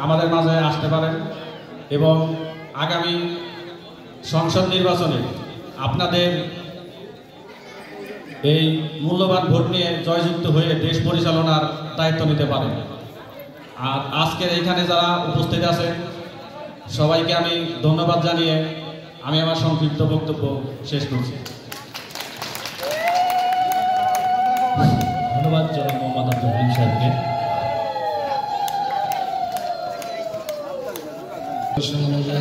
আমাদের মাঝে আসতে পারেন এবং আগামী সংসদ নির্বাচনে আপনাদের এই মূল্যবান ভোট নিয়ে জয়যুক্ত হয়ে দেশ পরিচালনার দায়িত্ব নিতে পারেন। আর আজকের এইখানে যারা উপস্থিত আছেন সবাইকে আমি ধন্যবাদ জানিয়ে আমি আমার সংক্ষিপ্ত বক্তব্য শেষ করছি। ধন্যবাদ জনাব মোহাম্মদ আব্দুল হালিম সাহেবকে।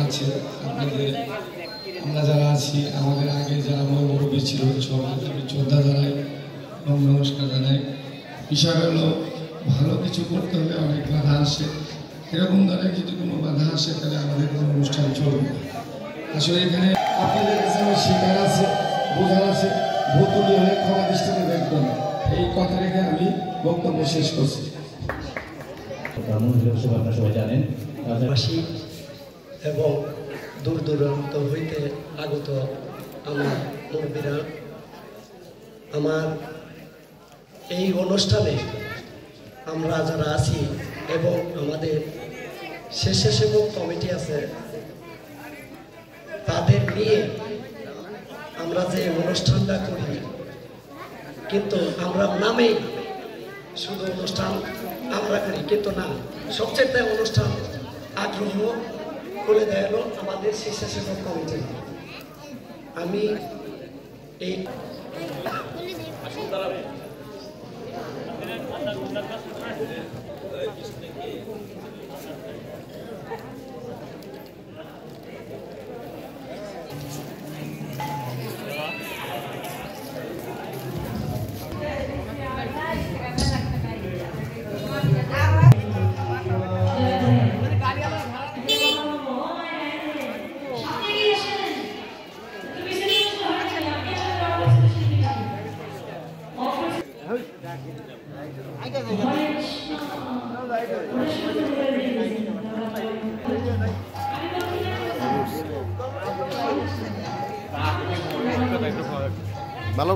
আছে আপনাদের আমরা যারা আছি আমাদের আগে যারা মুরব্বী ছিল সবাইকে শ্রদ্ধা জানাই এবং নমস্কার জানাই। বিষয় হলো ভালো কিছু করতে হলে অনেক বাধা আসে, এরকম ধরনের যদি কোনো বাধা আসে তাহলে আমাদের কোনো অনুষ্ঠান চলবে না। আসলে এখানে আপনাদের কাছে আমার শিকার আছে, বোঝার আছে, ভূত হয়ে ক্ষমা দৃষ্টিতে দেখবেন, এই কথা রেখে আমি বক্তব্য শেষ করছি। আপনারা সবাই জানেন এবং দূর দূরান্ত হইতে আগত আমার মুরব্বীরা, আমার এই অনুষ্ঠানে আমরা যারা আছি এবং আমাদের স্বেচ্ছাসেবক কমিটি আছে তাদের নিয়ে আমরা যে অনুষ্ঠানটা করি, কিন্তু আমরা নামেই শুধু অনুষ্ঠান আমরা করি, কিন্তু না, সবচেয়ে অনুষ্ঠান আগ্রহ করে দেয় হলো আমাদের স্বেচ্ছাসেবক কমিটি। আমি এই ভালো